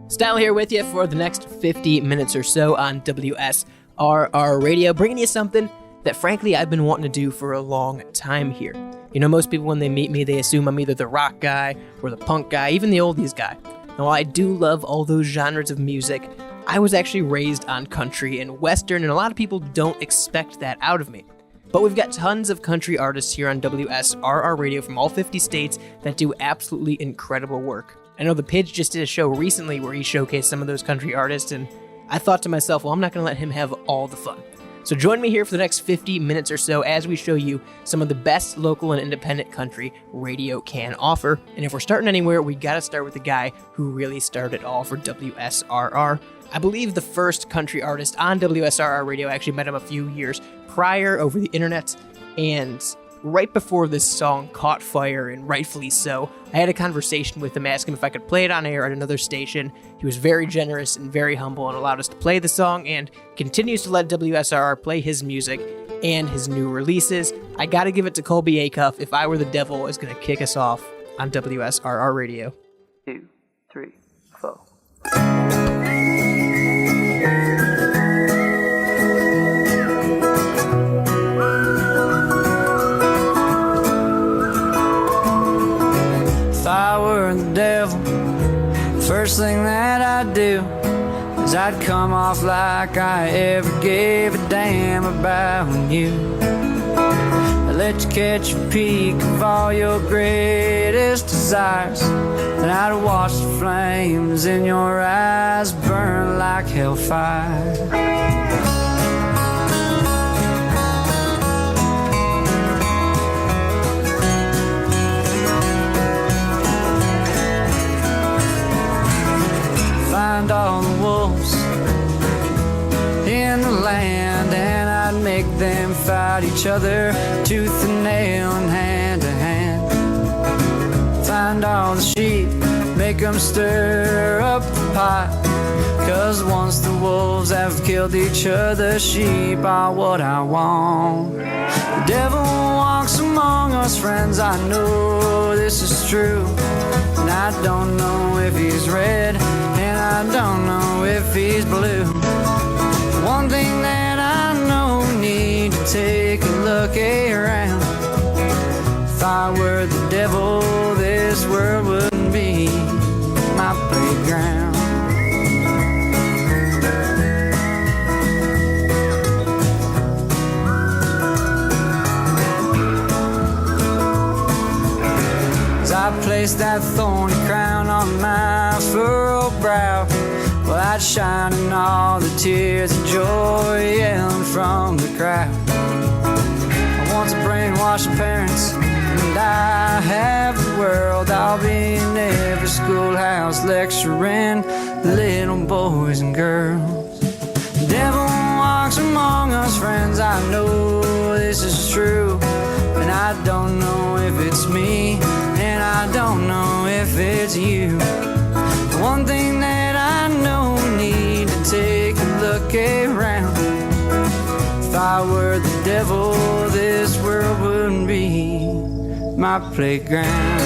Style here with you for the next 50 minutes or so on WSRR Radio, bringing you something that frankly I've been wanting to do for a long time here. You know, most people when they meet me, they assume I'm either the rock guy or the punk guy, even the oldies guy. And while I do love all those genres of music, I was actually raised on country and western, and a lot of people don't expect that out of me. But we've got tons of country artists here on WSRR Radio from all 50 states that do absolutely incredible work. I know The Pidge just did a show recently where he showcased some of those country artists, and I thought to myself, well, I'm not going to let him have all the fun. So join me here for the next 50 minutes or so as we show you some of the best local and independent country radio can offer. And if we're starting anywhere, we got to start with the guy who really started it all for WSRR. I believe the first country artist on WSRR Radio, I actually met him a few years prior over the internet, and right before this song caught fire, and rightfully so, I had a conversation with him, asking him if I could play it on air at another station. He was very generous and very humble and allowed us to play the song, and continues to let WSRR play his music and his new releases. I gotta give it to Colby Acuff. If I Were the Devil is gonna kick us off on WSRR Radio. 2, 3, 4. If I were the devil, first thing that I'd do is I'd come off like I ever gave a damn about you. I'd let you catch a peek of all your greatest desires, and I'd watch the flames in your eyes burn like hellfire. Find all the wolves in the land, and I'd make them fight each other tooth and nail and hand to hand. Find all the sheep, make them stir up the pot, 'cause once the wolves have killed each other, sheep are what I want. The devil walks among us, friends, I know this is true, and I don't know if he's red, and I don't know if he's blue. One thing that I know, we need to take a look around. If I were the devil, this world wouldn't be my playground. As I placed that thorny crown on my furrowed brow, well, I'd shine in all the tears of joy yelling from the crowd. I want to brainwash the parents, and I have the world. I'll be in every schoolhouse lecturing little boys and girls. The devil walks among us, friends, I know this is true, and I don't know if it's me, and I don't know if it's you. One thing that I know, we need to take a look around. If I were the devil, this world wouldn't be my playground.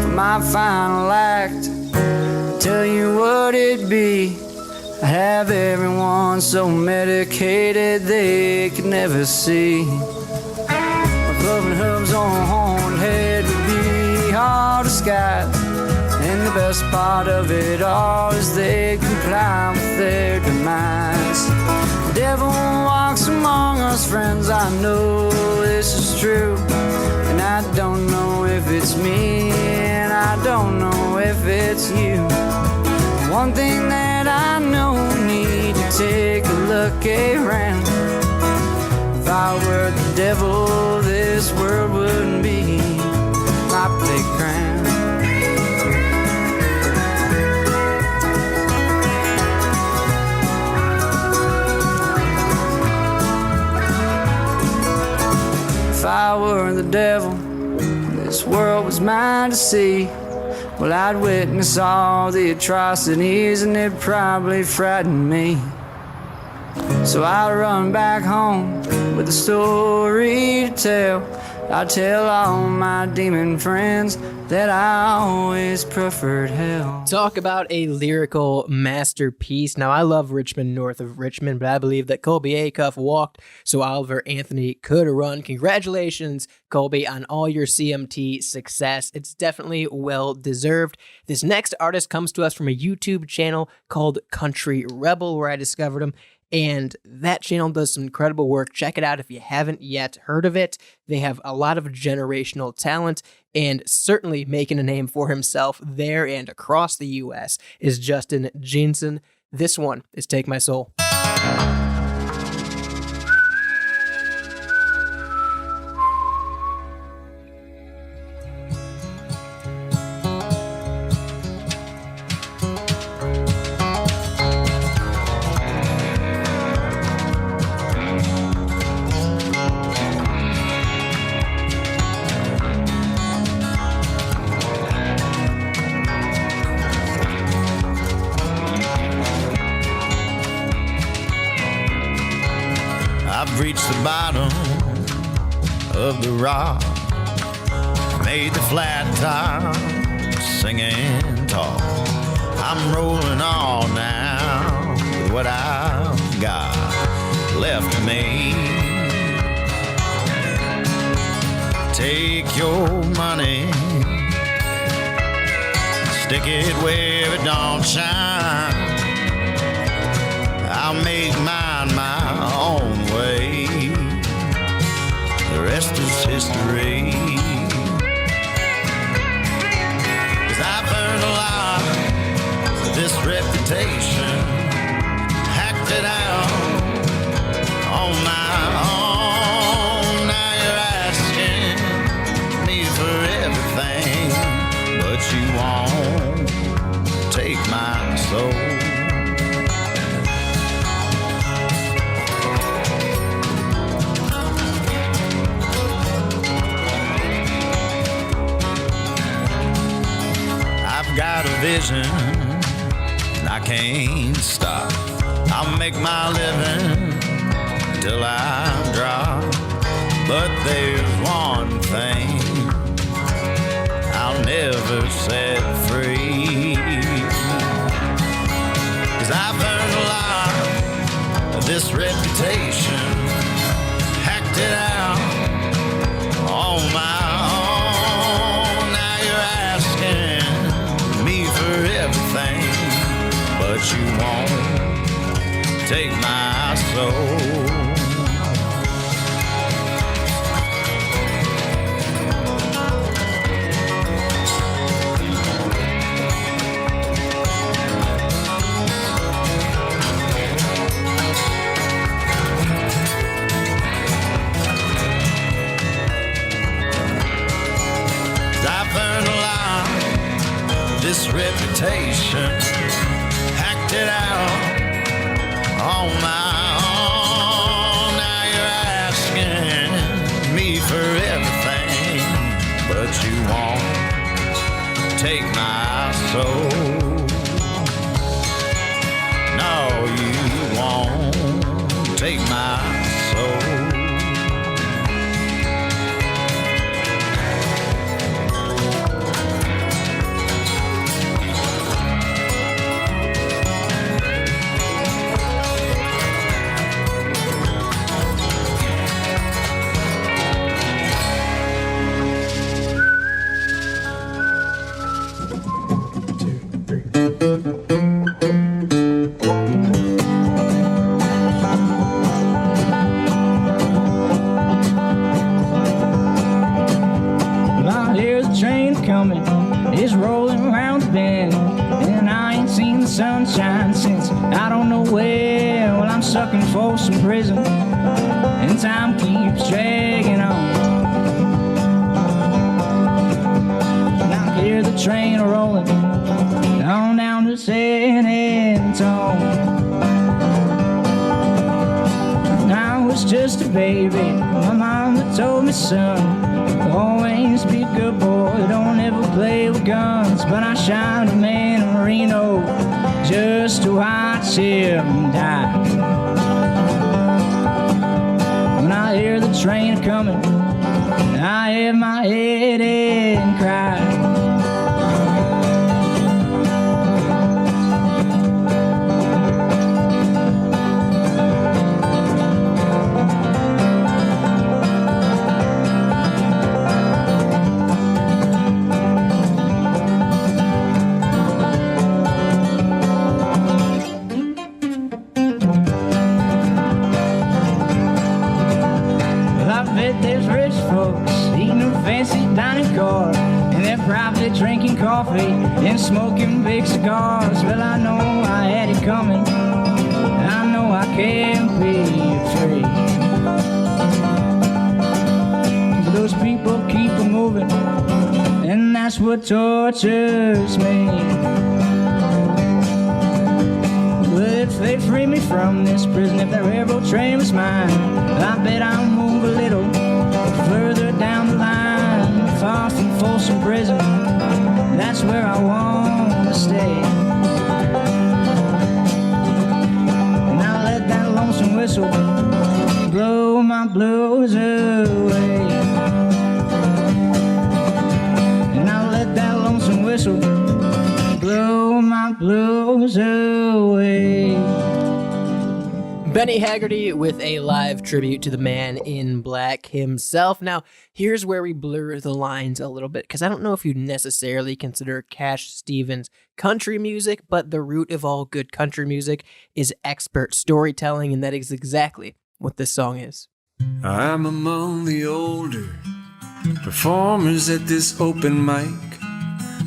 For my final act, tell you what it'd be. I have everyone so medicated they could never see. My cloven hooves on a horned head would be hard to sky, and the best part of it all is they comply with their demise. The devil walks among us, friends, I know this is true, and I don't know if it's me, and I don't know if it's you. One thing that I know, we need to take a look around. If I were the devil, this world wouldn't be my playground. If I were the devil, this world was mine to see. Well, I'd witness all the atrocities and it probably frightened me. So I'd run back home with a story to tell. I'd tell all my demon friends that I always preferred hell. Talk about a lyrical masterpiece. Now, I love Richmond north of Richmond, but I believe that Colby Acuff walked so Oliver Anthony could run. Congratulations, Colby, on all your CMT success. It's definitely well deserved. This next artist comes to us from a YouTube channel called Country Rebel, where I discovered him. And that channel does some incredible work. Check it out if you haven't yet heard of it. They have a lot of generational talent, and certainly making a name for himself there and across the U.S. is Justin Jeanson. This one is Take My Soul. I've reached the bottom of the rock, made the flat top sing and talk. I'm rolling on now with what I've got left of me. Take your money, stick it where it don't shine. I'll make mine my own way. The rest is history. 'Cause I've earned a lot of this reputation, hacked it out on my own. Now you're asking me for everything, but you won't take my soul. Got a vision, and I can't stop. I'll make my living till I drop. But there's one thing I'll never set free. 'Cause I've earned a lot of this reputation, hacked it out on my own. Now you're asking for everything, but you won't take my soul. I've earned a lot of this reputation, hacked it out on my own. Now you're asking me for everything, but you won't take my soul. No, you won't take my soul. It's rolling around the bend, and I ain't seen the sunshine since I don't know when. Well, I'm sucking for some prison, and time keeps dragging on. And I can hear the train rolling on down to San Antone. I was just just a baby. My mama told me, son, always be a good boy, don't ever play with guns. But I shined a man in Reno just to watch him die. When I hear the train coming, I have my head and cry. Drinking coffee and smoking big cigars. Well, I know I had it coming, I know I can't be afraid. But those people keep on moving, and that's what tortures me. Well, if they free me from this prison, if that railroad train was mine, I bet I'll move a little further down the line, far from Folsom Prison. That's where I want to stay. And I'll let that lonesome whistle blow my blues away. And I'll let that lonesome whistle blow my blues away. Benny Hagerty with a live tribute to the man in black himself. Now, here's where we blur the lines a little bit, because I don't know if you necessarily consider Cash Stevens country music, but the root of all good country music is expert storytelling, and that is exactly what this song is. I'm among the older performers at this open mic,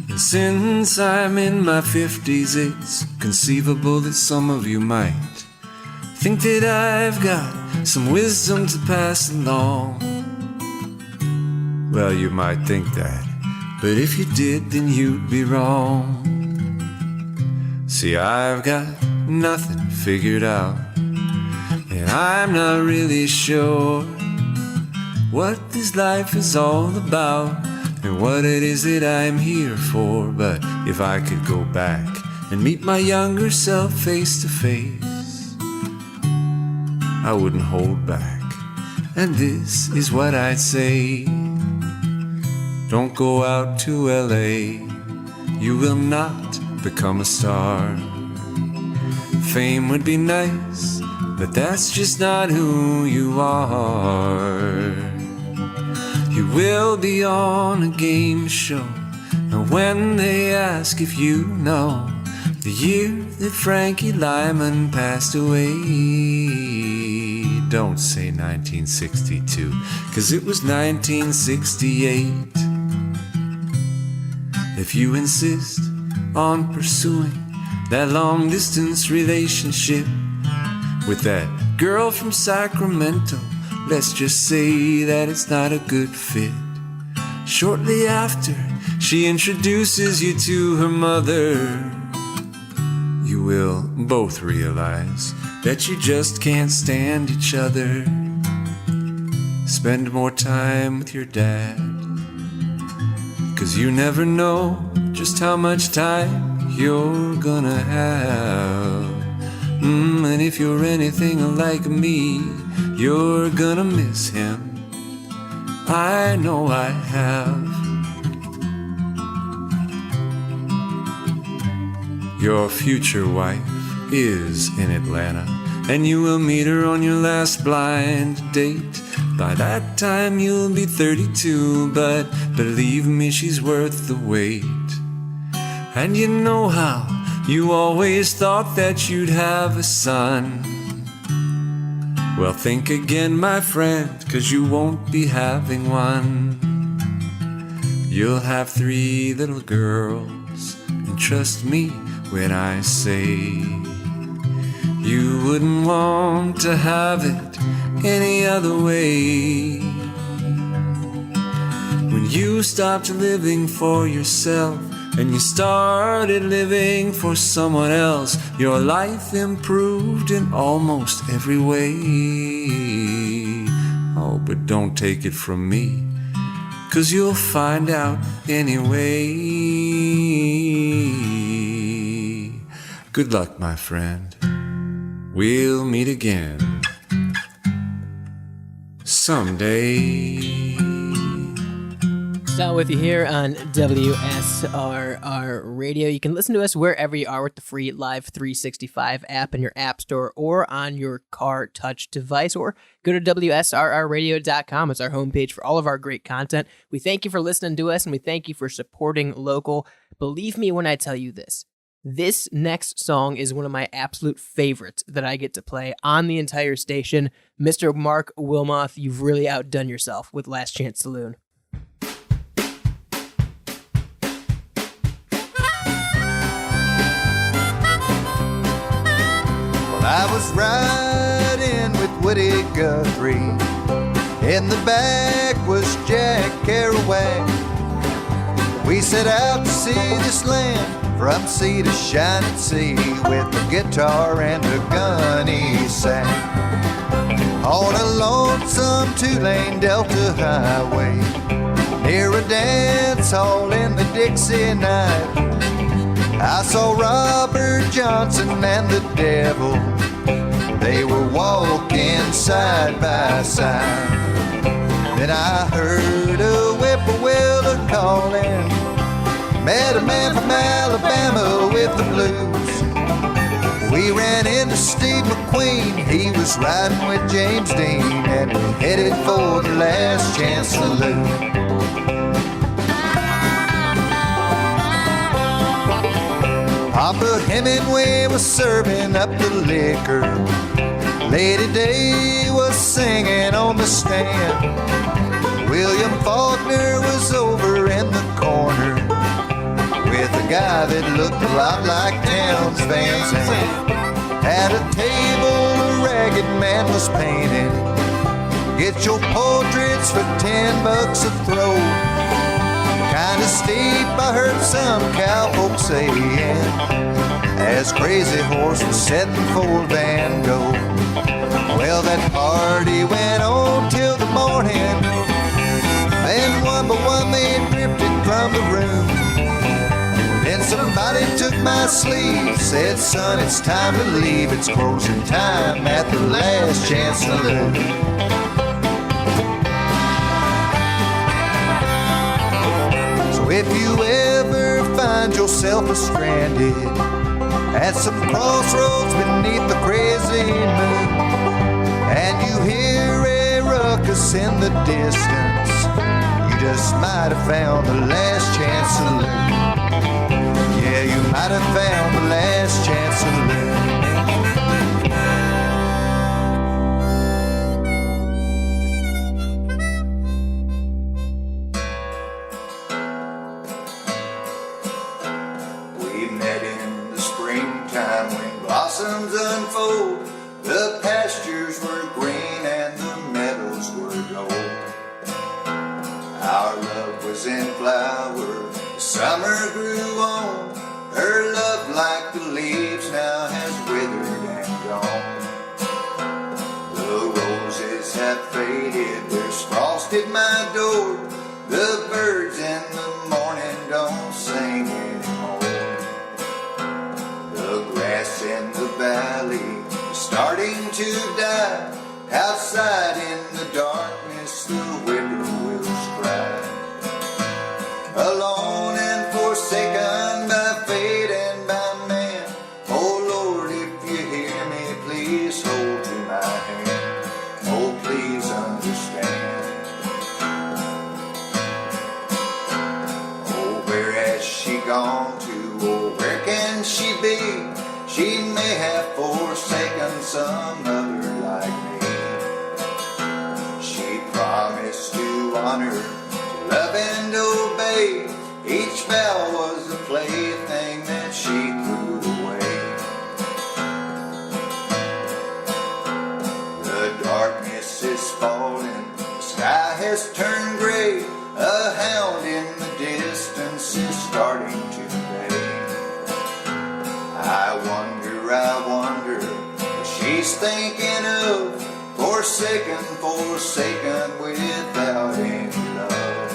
and since I'm in my 50s, it's conceivable that some of you might think that I've got some wisdom to pass along. Well, you might think that, but if you did, then you'd be wrong. See, I've got nothing figured out, and I'm not really sure what this life is all about and what it is that I'm here for. But if I could go back and meet my younger self face to face, I wouldn't hold back, and this is what I'd say. Don't go out to LA, you will not become a star. Fame would be nice, but that's just not who you are. You will be on a game show, and when they ask if you know the year that Frankie Lyman passed away, don't say 1962, 'cause it was 1968. If you insist on pursuing that long-distance relationship with that girl from Sacramento, let's just say that it's not a good fit. Shortly after she introduces you to her mother, you will both realize that you just can't stand each other. Spend more time with your dad, 'cause you never know just how much time you're gonna have. And if you're anything like me, you're gonna miss him. I know I have. Your future wife is in Atlanta, and you will meet her on your last blind date. By that time you'll be 32, but believe me, she's worth the wait. And you know how you always thought that you'd have a son. Well, think again, my friend, 'cause you won't be having one. You'll have 3 little girls, and trust me when I say you wouldn't want to have it any other way. When you stopped living for yourself and you started living for someone else, your life improved in almost every way. but don't take it from me, 'cause you'll find out anyway. Good luck, my friend. We'll meet again someday. Still with you here on WSRR Radio. You can listen to us wherever you are with the free Live 365 app in your app store or on your car touch device, or go to WSRRradio.com. It's our homepage for all of our great content. We thank you for listening to us, and we thank you for supporting local. Believe me when I tell you this. This next song is one of my absolute favorites that I get to play on the entire station. Mr. Mark Wilmoth, you've really outdone yourself with Last Chance Saloon. I was riding with Woody Guthrie. In the back was Jack Kerouac. We set out to see this land from sea to shining sea, with a guitar and a gun he sang. On a lonesome two-lane Delta highway, near a dance hall in the Dixie night, I saw Robert Jeanson and the devil. They were walking side by side. Then I heard a whippoorwill calling. Met a man from Alabama with the blues. We ran into Steve McQueen. He was riding with James Dean, and we headed for the Last Chance Saloon. Papa Hemingway was serving up the liquor. Lady Day was singing on the stand. William Faulkner was over in the corner with a guy that looked a lot like Townes Van Zandt. At a table a ragged man was painting. Get your portraits for $10 a throw. Kinda steep, I heard some cowfolk saying, as Crazy Horse was setting for Van Gogh. Well, that party went on till the morning, and one by one they drifted from the room. Then somebody took my sleeve, said, son, it's time to leave. It's closing time at the Last Chance Saloon. If you ever find yourself stranded at some crossroads beneath the crazy moon, and you hear a ruckus in the distance, you just might have found the Last Chance Saloon. Yeah, you might have found the Last Chance Saloon. Blossoms unfold, the pastures were green and the meadows were gold. Our love was in flower, the summer grew on. Her love, like the leaves, now has withered and gone. The roses have faded, there's frost at my door. The birds in the morning don't sing anymore. The grass in the valley is starting to die. Outside in the darkness the whippoorwills cry. Alone and forsaken by fate and by man. Oh Lord, if you hear me, please hold to my hand. Oh, please understand. Oh, where has she gone to? Oh, where can she be? She may have forsaken some other like me. She promised to honor, to love and obey. Each vow was a plaything that she threw away. The darkness is falling, the sky has turned gray. A hound in the distance is starting to bay. I wonder what she's thinking of, for forsaken, forsaken without any love.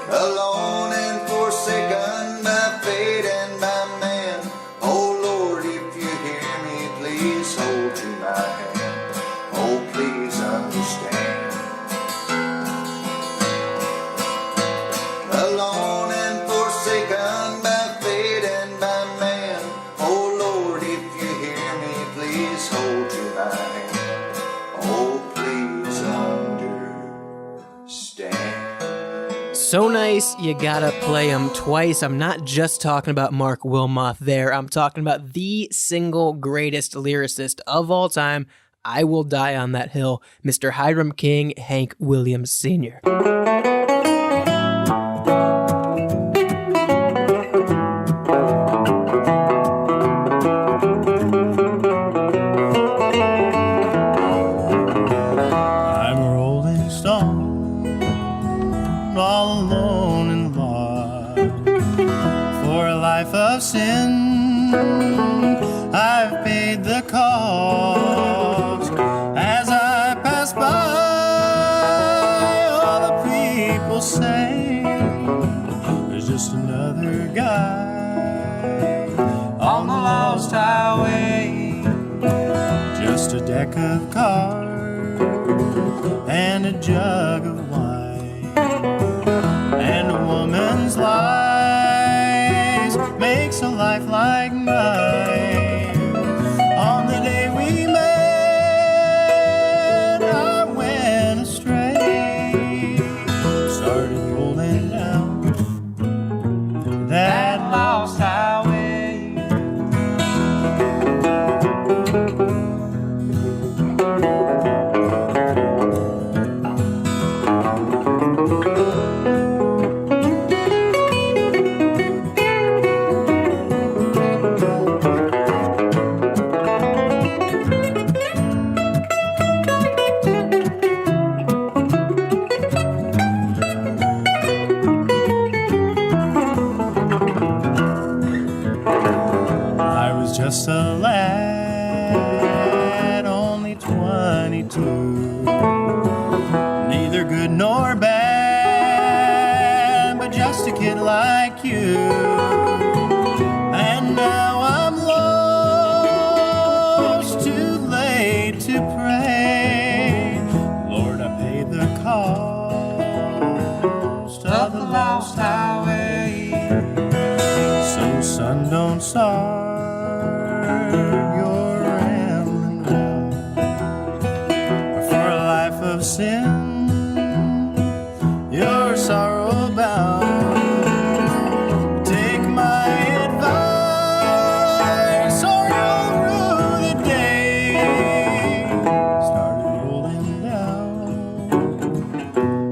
Alone and forsaken by fate and by man. Oh Lord, if you hear me, please hold to my hand. Oh, please understand. Alone and forsaken by fate and by man. Oh Lord, if you hear me, please hold to my hand. Oh, please understand. So nice, you gotta play them twice. I'm not just talking about Mark Wilmoth there. I'm talking about the single greatest lyricist of all time. I will die on that hill, Mr. Hiram King, Hank Williams Sr. I'm a rolling stone, all alone in life. For a life of sin, I've paid the cost. As I pass by, all the people say, there's just another guy on the lost highway. Just a deck of cards and a jug of wine, and a woman's lies makes a life like mine. On the day we met, I went astray, started rolling down that lost highway. Just a lad, only 22, neither good nor bad, but just a kid like you. And now I'm lost, too late to pray. Lord, I paid the cost of the lost highway. So son, don't start your rambling round, for a life of sin, your sorrow bound. Take my advice, or you'll rue the day. Started rolling down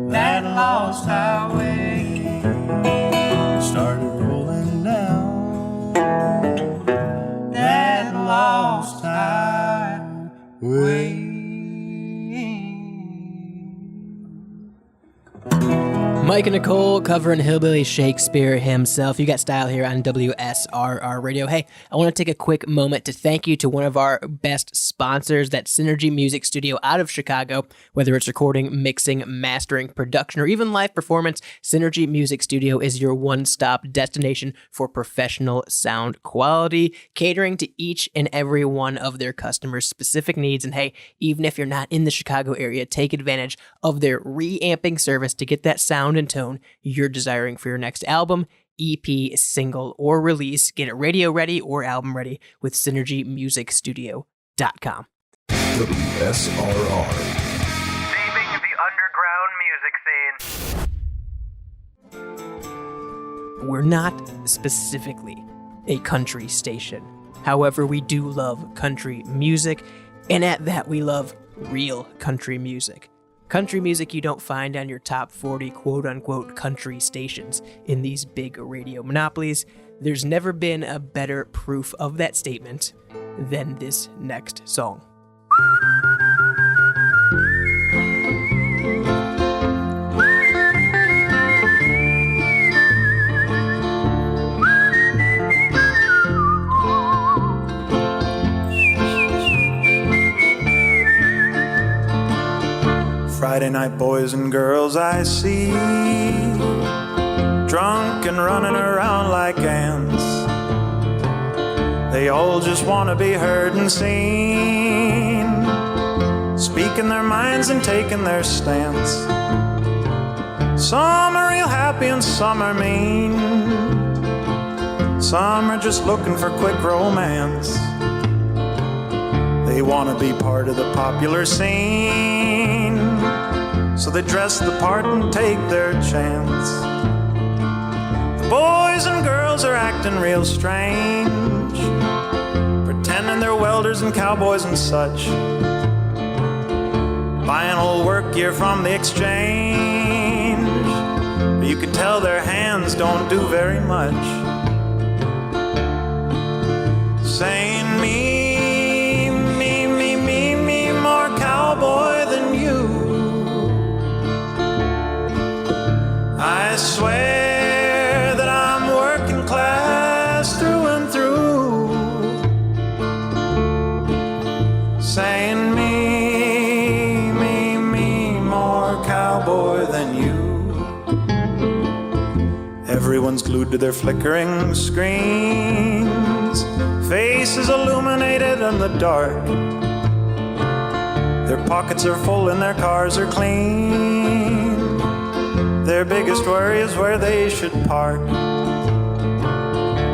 that lost highway. Started rolling down that lost highway. Micha Nicol covering Hillbilly Shakespeare himself. You got style here on WSRR Radio. Hey, I want to take a quick moment to thank you to one of our best sponsors, that Synergy Music Studio out of Chicago. Whether it's recording, mixing, mastering, production, or even live performance, Synergy Music Studio is your one-stop destination for professional sound quality, catering to each and every one of their customers' specific needs. And hey, even if you're not in the Chicago area, take advantage of their reamping service to get that sound and tone you're desiring for your next album, EP, single, or release. Get it radio ready or album ready with synergymusicstudio.com. WSRR. Saving the underground music scene. We're not specifically a country station. However, we do love country music, and at that, we love real country music. Country music you don't find on your top 40 quote-unquote country stations in these big radio monopolies. There's never been a better proof of that statement than this next song. Friday night boys and girls I see, drunk and running around like ants. They all just want to be heard and seen, speaking their minds and taking their stance. Some are real happy and some are mean. Some are just looking for quick romance. They want to be part of the popular scene, so they dress the part and take their chance. The boys and girls are acting real strange, pretending they're welders and cowboys and such, buying old work gear from the exchange, but you could tell their hands don't do very much. Saying me, more cowboy than you. I swear that I'm working class through and through. Saying me, more cowboy than you. Everyone's glued to their flickering screens, faces illuminated in the dark. Their pockets are full and their cars are clean. Their biggest worry is where they should park.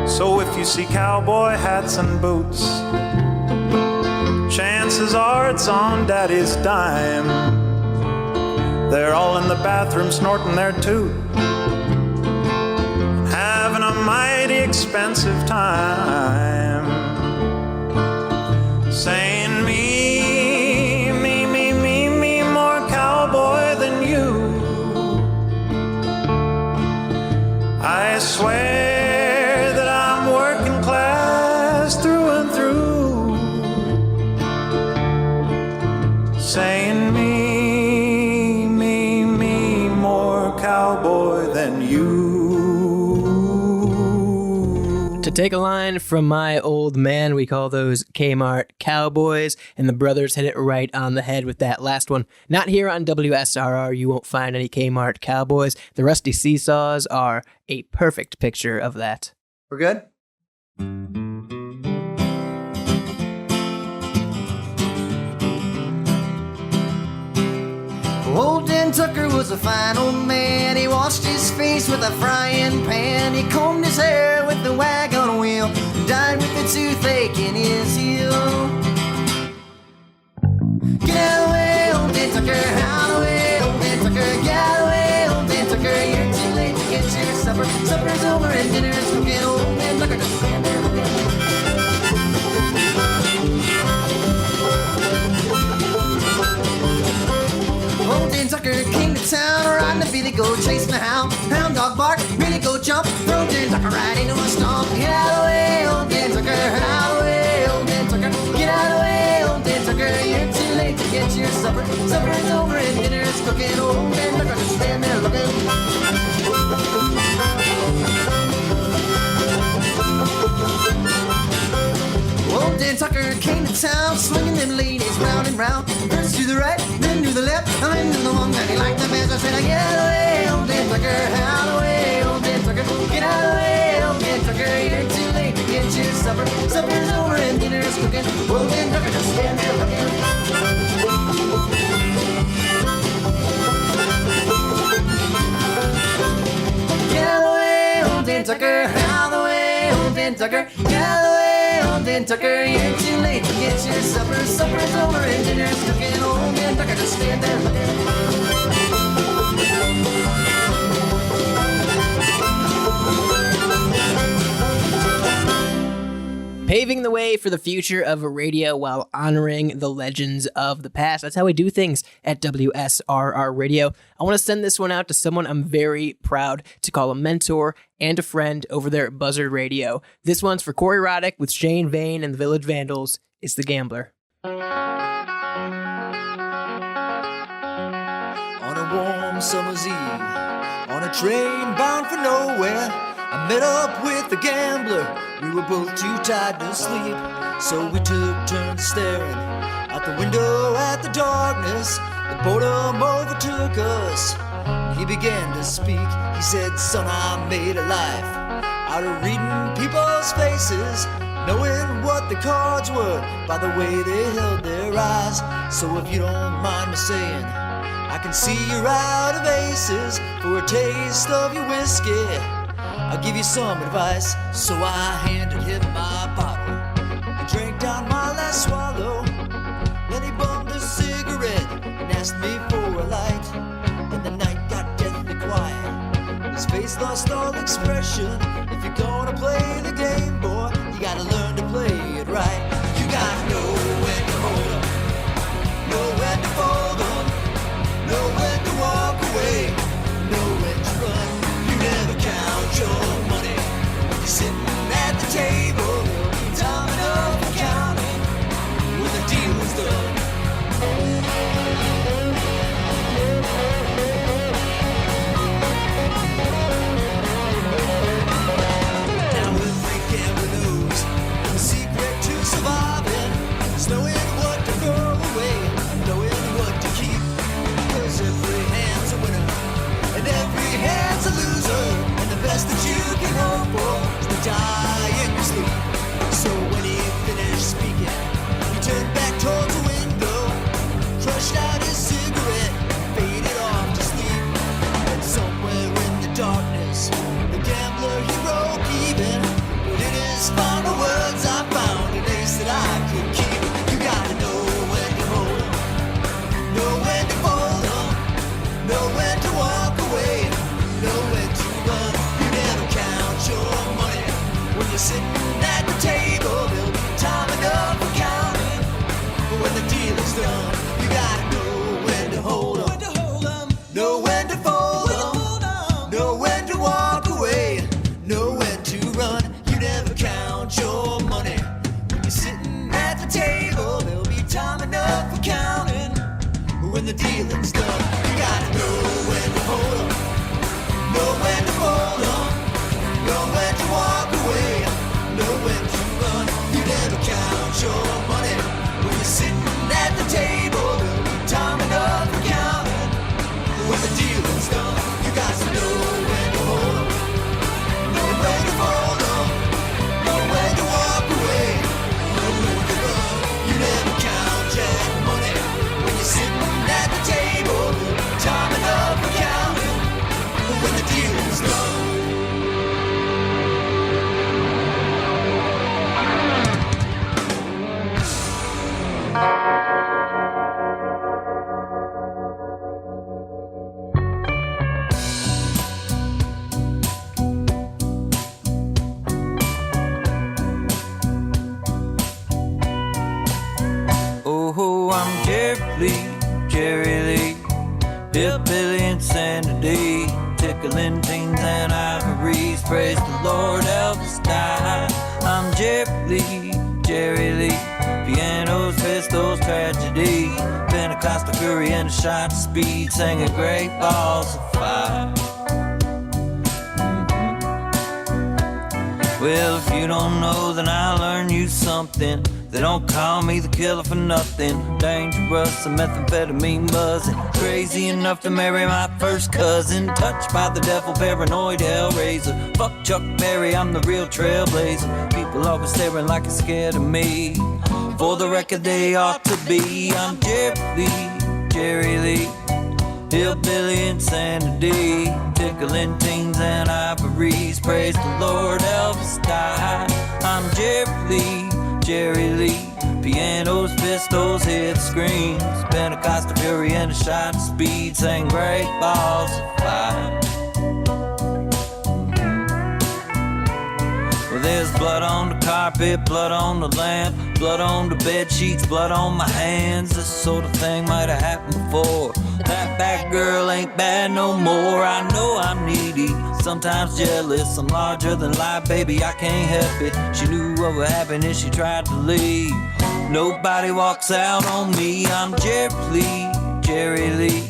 So if you see cowboy hats and boots, chances are it's on daddy's dime. They're all in the bathroom snorting their toot, having a mighty expensive time. Saying me, more cowboy than you. I swear that I'm working class through and through. Saying me, more cowboy than you. To take a line from my old man, we call those Kmart Cowboys, and the brothers hit it right on the head with that last one. Not here on WSRR, you won't find any Kmart Cowboys. The Rusty Seesaws are a perfect picture of that. We're good? Old Dan Tucker was a fine old man. He washed his face with a frying pan. He combed his hair with the wagon wheel, died with a toothache in his heel. Get out of the way, old Dan Tucker, out of the way, old Dan Tucker, get out of the way, old Dan Tucker, you're too late to get your supper. Supper's over and dinner's cooking, old Dan Tucker, just stand there looking. Old Dan Tucker came to town, riding a billy goat, chasing a hound. Hound dog bark, billy goat jump, throw Dan Tucker right into a stomp. Get out of the way, old Dan Tucker, out of the way, old Dan Tucker. Get out of the way, old Dan Tucker, you're too late to get your supper. Supper's over and dinner's cooking, old Dan Tucker just stand there looking. Old Dan Tucker came to town, swinging them ladies round and round. First to the right, then to the left, and then to the one that he liked the best. I said, get out of the way, old Dan Tucker, out of the way, old Dan Tucker. Get out of the way, old Dan Tucker, you're too late to get your supper. Supper's over and dinner's cooking. Old Dan Tucker just stand there looking. Get out of the way, old Dan Tucker, out of the way, old Dan Tucker. Get out of the way, old Dan Tucker, you're too late to get your supper. Supper's over and dinner's cooking. Old Dan Tucker just stand there looking. Paving the way for the future of radio while honoring the legends of the past. That's how we do things at WSRR Radio. I want to send this one out to someone I'm very proud to call a mentor and a friend over there at Buzzard Radio. This one's for Corey Roddick with Shane Vane and the Village Vandals. It's The Gambler. On a warm summer's eve, on a train bound for nowhere, I met up with the gambler. We were both too tired to sleep, so we took turns staring out the window at the darkness. The boredom overtook us. He began to speak. He said, son, I made a life out of reading people's faces, knowing what the cards were by the way they held their eyes. So if you don't mind me saying, I can see you're out of aces. For a taste of your whiskey, I'll give you some advice. So I handed him my bottle and drank down my last swallow. Then he bummed a cigarette and asked me for a light. Then the night got deathly quiet. His face lost all expression. If you're gonna play the game, boy, you gotta learn to play it right. You gotta know when to hold up, know when to fold up, know when to walk away, know when to run. You never count your money when you're sitting at the table. Time enough for counting when the deal is done. Now every gambler knows the secret to surviving is knowing what to throw away, knowing what to keep. 'Cause every hand's a winner and every hand's a loser, and the best that you can hope for is to die in your sleep. So when he finished speaking, he turned back towards the window, crushed out his cigarette, faded off to sleep. And somewhere in the darkness, the gambler he broke even, but in his final words I found an ace that I could keep. You gotta know when to hold 'em, know when to fold 'em, know when to walk away, know when to run. You never count your money when you're sitting at the table. There'll be time enough for counting, but when the deal is done, you gotta know when to hold 'em, know when to fold 'em, know when to walk away, know when to run. You never count your money when you're sitting at the table. There'll be time enough for counting, but when the dealing's done, you gotta know when to hold 'em, know when to fold 'em, know when to walk away, know when to run. You never count your money when you're sitting at the table. There'll be time enough for counting, but when the dealing's done, you got to know when to hold 'em, know when to fold 'em, know when to walk away, know when to run. You never count your money when you're sitting at the table. There'll be time enough for counting, but when the dealing's done. Oh, I'm Jerry Lee, hillbilly insanity, tickling teens and ivories. Praise the Lord, Elvis died. I'm Jerry Lee, pianos, pistols, tragedy, Pentecostal fury and a shot of speed, singing great balls of fire. Well, if you don't know, then I'll learn you something. They don't call me the killer for nothing. Dangerous, a methamphetamine buzzing, crazy enough to marry my first cousin. Touched by the devil, paranoid hellraiser. Fuck Chuck Berry, I'm the real trailblazer. People always staring like they're scared of me. For the record, they ought to be. I'm Jerry Lee, hillbilly insanity, tickling teens and ivories. Praise the Lord, Elvis died. I'm Jerry Lee, pianos, pistols, hit screams, Pentecostal fury and a shot of speed, sang great balls of fire. Well, there's blood on the carpet, blood on the lamp, blood on the bed sheets, blood on my hands. This sort of thing might have happened before. That bad girl ain't bad no more. I know I'm needy, sometimes jealous. I'm larger than life, baby, I can't help it. She knew what would happen if she tried to leave. Nobody walks out on me. I'm Jerry Lee,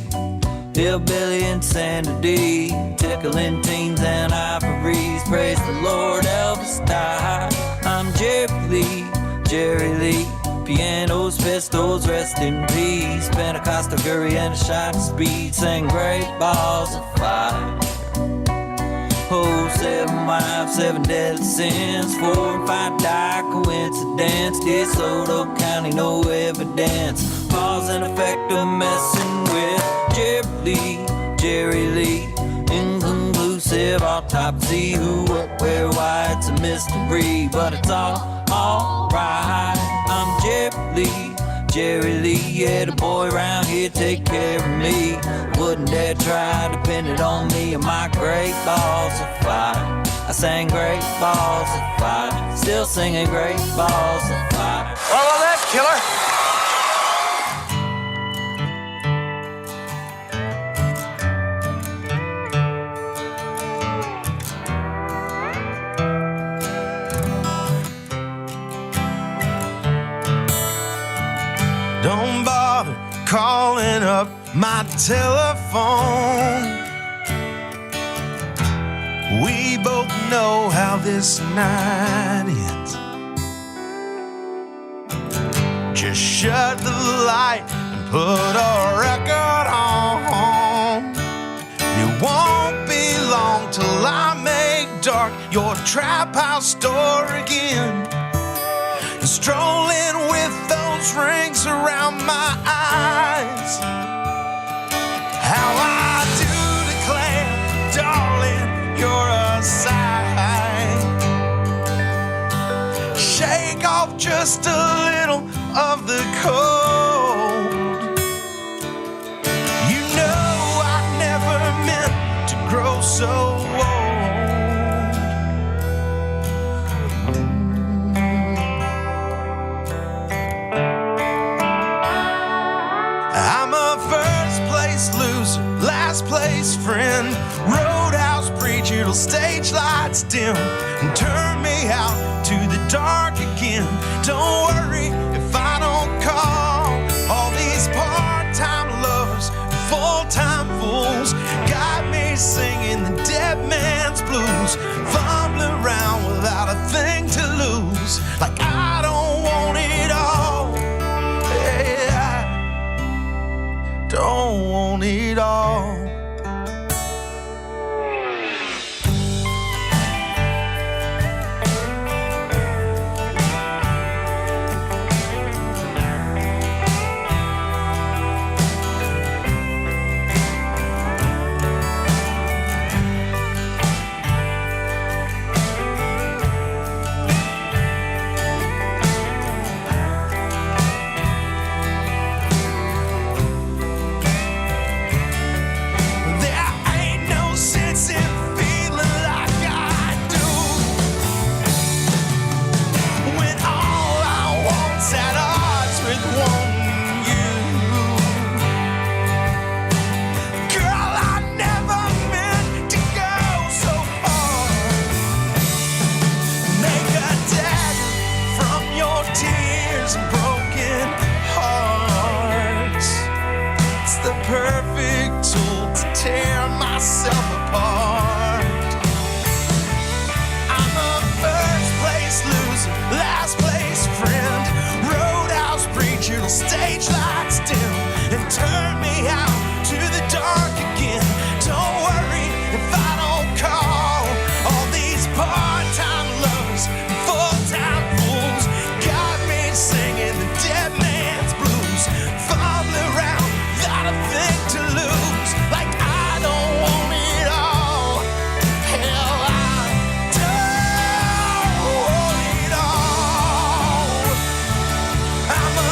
hillbilly insanity, tickling teens and ivories. Praise the Lord, Elvis died. I'm Jerry Lee, piano, those pistols, rest in peace. Pentecostal fury and a shot of speed, sang great balls of fire. Oh, 7 wives, 7 deadly sins, 4 and 5 die, coincidence. DeSoto County, no evidence. Cause and effect of messing with Jerry Lee. Inconclusive autopsy, who, what, where, why, it's a mystery. But it's all right. I'm Jerry Lee, yeah, the boy around here take care of me. Wouldn't dare try, depended on me and my great balls of fire. I sang great balls of fire, still singing great balls of fire. Well, that killer. Don't bother calling up my telephone. We both know how this night ends. Just shut the light and put a record on. It won't be long till I make dark your trap house door again. And strolling with those rings around my eyes. How I do declare, darling, you're a sight. Shake off just a little of the cold. You know I never meant to grow so old. I'm a first place loser, last place friend. Roadhouse preacher till stage lights dim and turn me out to the dark again. Don't worry if I don't call. All these part-time lovers, full-time fools got me singing the dead man's blues, fumbling around without a thing to lose. Like I don't want it all. Hey, I don't want it all. Stage lights dim and turn me out to the dark again. Don't worry if I don't call. All these part-time lovers, full-time fools got me singing the dead man's blues, fumbling around without a thing to lose. Like I don't want it all. Hell, I don't want it all. I'm a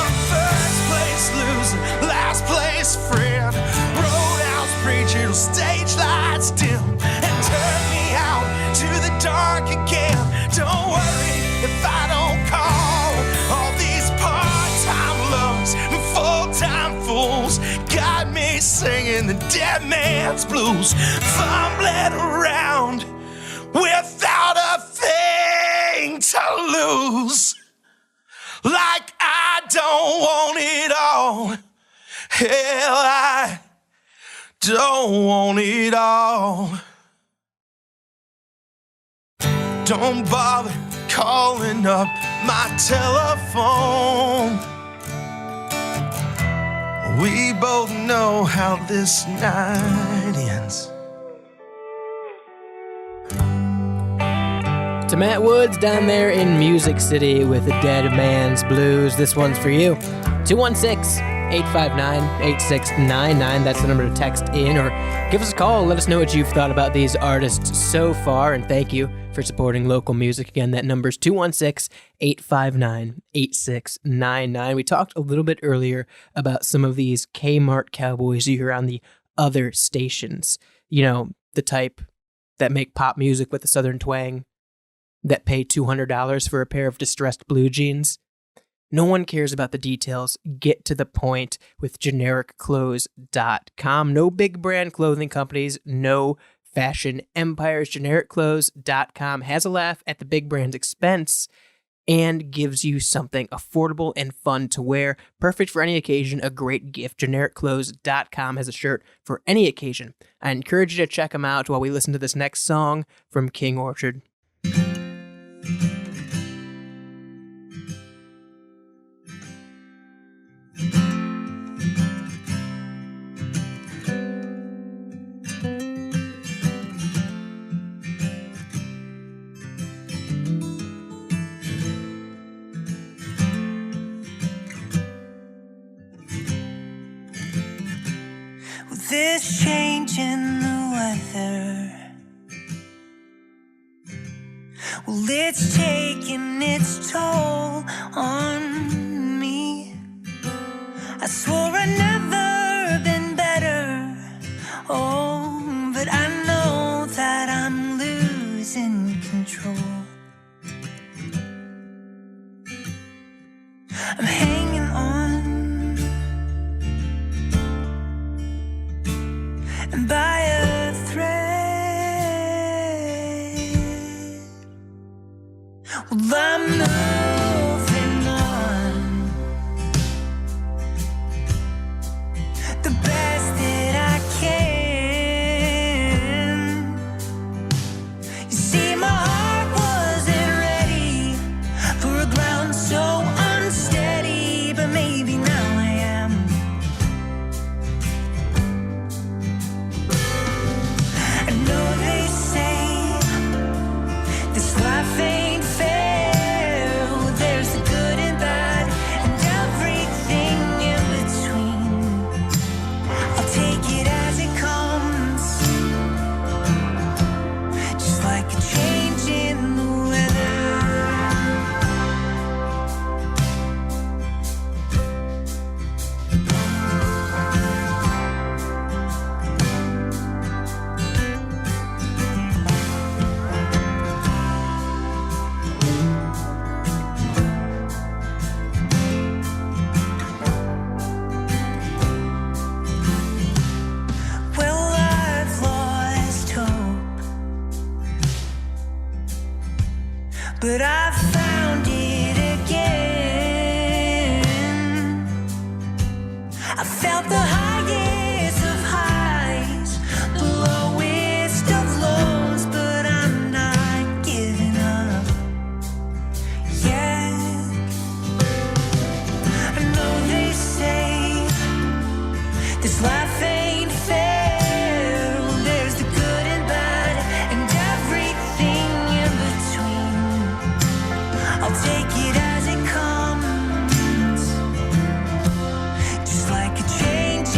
loser, last place friend. Roadhouse preacher till stage lights dim and turn me out to the dark again. Don't worry if I don't call. All these part-time lovers and full-time fools got me singing the dead man's blues, fumbling around without a thing to lose. Like I don't want it all. Hell, I don't want it all. Don't bother calling up my telephone. We both know how this night ends. To Matt Woods down there in Music City with the Dead Man's Blues. This one's for you. 216-859-8699. That's the number to text in, or give us a call. Let us know what you've thought about these artists so far, and thank you for supporting local music. Again, that number's 216-859-8699. We talked a little bit earlier about some of these Kmart cowboys you hear on the other stations. You know, the type that make pop music with a southern twang, that pay $200 for a pair of distressed blue jeans. No one cares about the details. Get to the point with GenericClothes.com. No big brand clothing companies, no fashion empires. GenericClothes.com has a laugh at the big brand's expense and gives you something affordable and fun to wear. Perfect for any occasion, a great gift. GenericClothes.com has a shirt for any occasion. I encourage you to check them out while we listen to this next song from King Orchard. This change in the weather, well, it's taking its toll on me. I swore I'd never been better, oh, but I know that I'm losing control. I'm hanging on by a thread. Well, I'm moving on, the best that I can. You see, my heart wasn't ready for a ground so unsteady, but maybe now I am. I know they say this life ain't fair. There's the good and bad and everything in between. I'll take it as it comes, just like a change in the weather. Well, I've lost hope, but I found it again. I felt the highest of highs, the lowest of lows, but I'm not giving up yet. I know they say this life ain't fair. There's the good and bad and everything in between. I'll take it as it comes, just like a change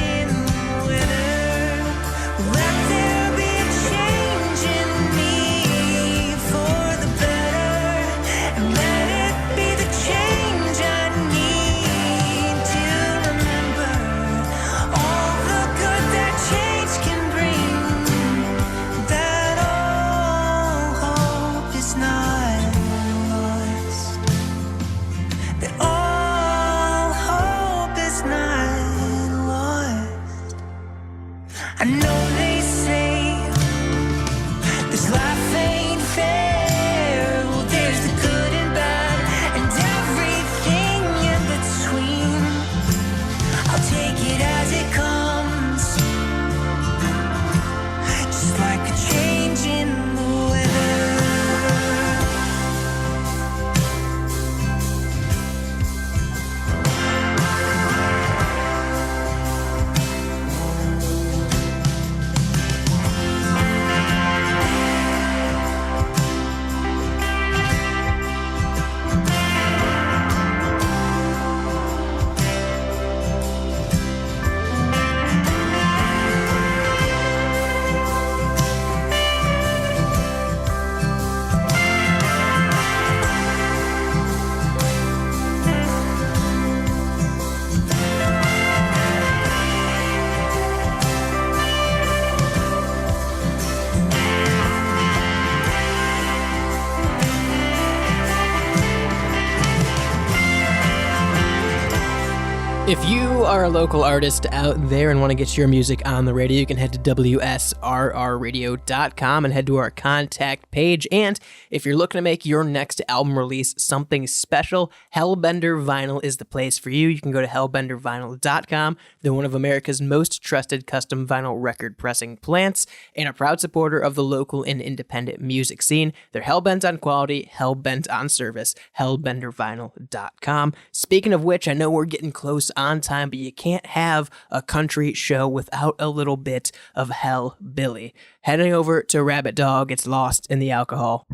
If you are a local artist out there and want to get your music on the radio, you can head to WSRRradio.com and head to our contact page. And if you're looking to make your next album release something special, Hellbender Vinyl is the place for you. You can go to hellbendervinyl.com. They're one of America's most trusted custom vinyl record pressing plants and a proud supporter of the local and independent music scene. They're hellbent on quality, hellbent on service, hellbendervinyl.com. Speaking of which, I know we're getting close on time, but you can't have a country show without a little bit of Hellbilly. Heading over to Rabbit Dog, it's Lost in the Alcohol.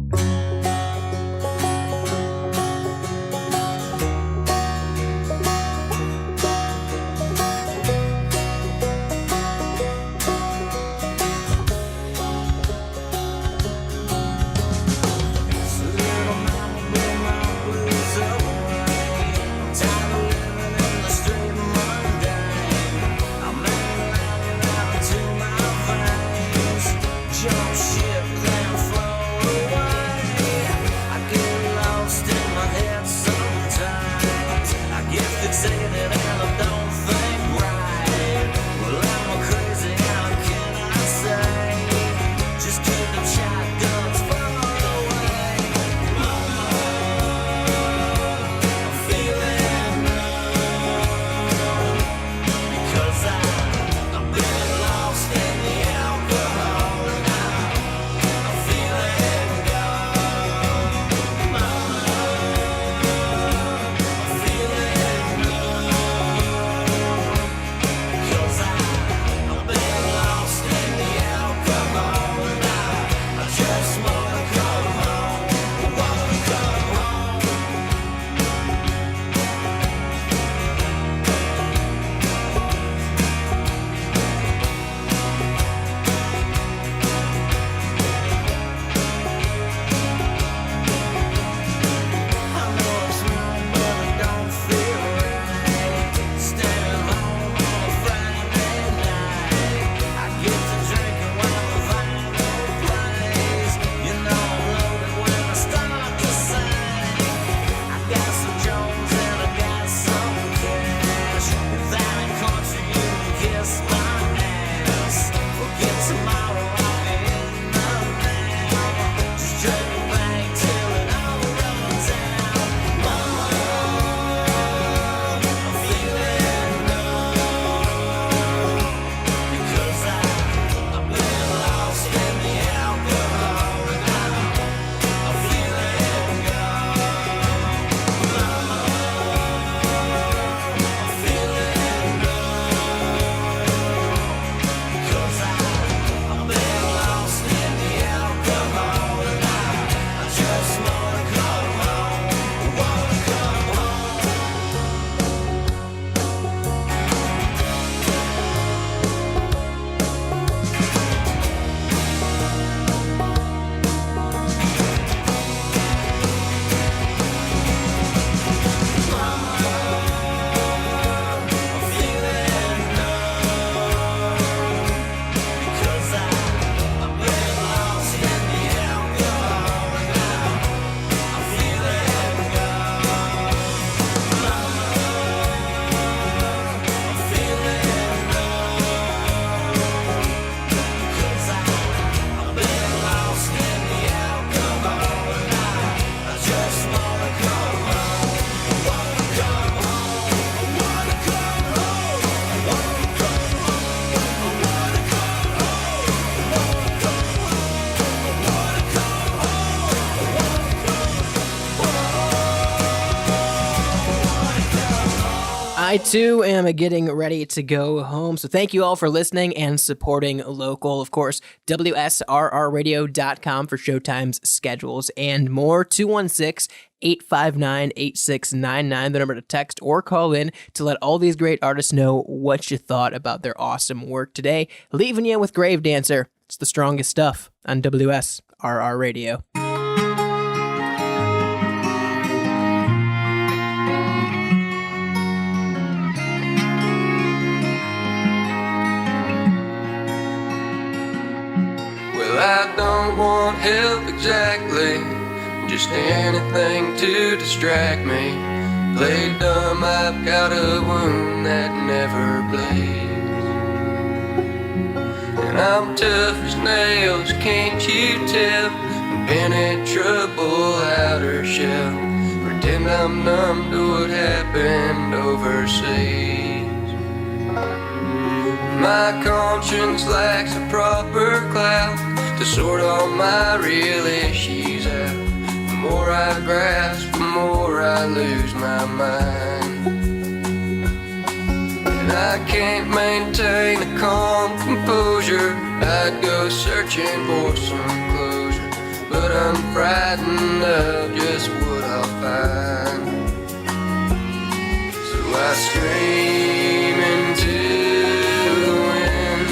I too am getting ready to go home. So thank you all for listening and supporting local. Of course, WSRRradio.com for showtimes, schedules, and more. 216-859-8699, the number to text or call in to let all these great artists know what you thought about their awesome work today. Leaving you with Grave Dancer. It's the strongest stuff on WSRR Radio. I don't want help exactly, just anything to distract me. Play dumb, I've got a wound that never bleeds. And I'm tough as nails, can't you tell? Impenetrable outer shell. Pretend I'm numb to what happened overseas. My conscience lacks a proper clout to sort all my real issues out. The more I grasp, the more I lose my mind. And I can't maintain a calm composure. I'd go searching for some closure, but I'm frightened of just what I'll find. So I scream into the wind,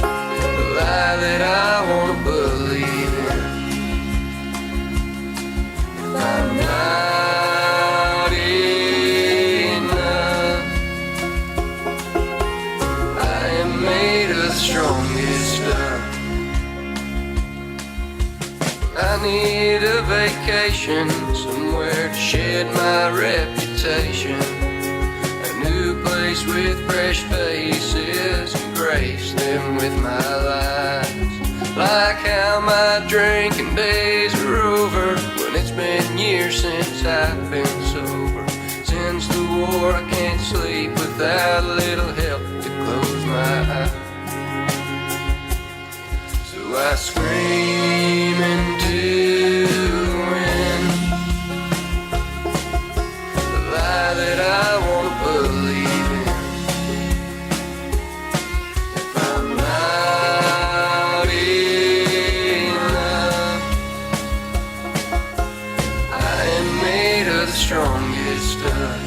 the lie that I wanna believe in. If I'm not enough, I am made of the strongest stuff. I need a vacation, somewhere to shed my reputation. A new place with fresh faces and grace them with my lies. Like how my drinking days are over, when it's been years since I've been sober. Since the war I can't sleep without a little help to close my eyes. So I scream into the wind, the lie that I wanna believe in. If I'm not enough, I am made of the strongest stuff.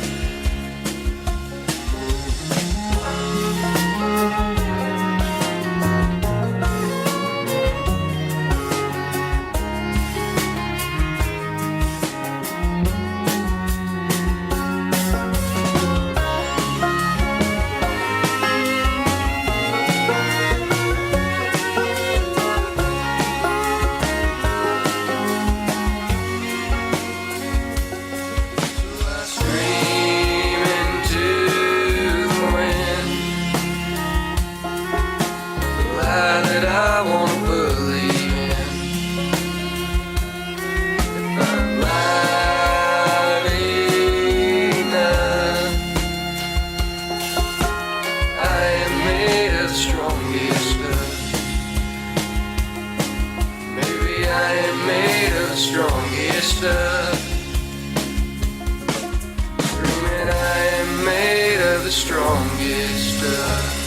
Strongest stuff. Screaming I am made of the strongest stuff.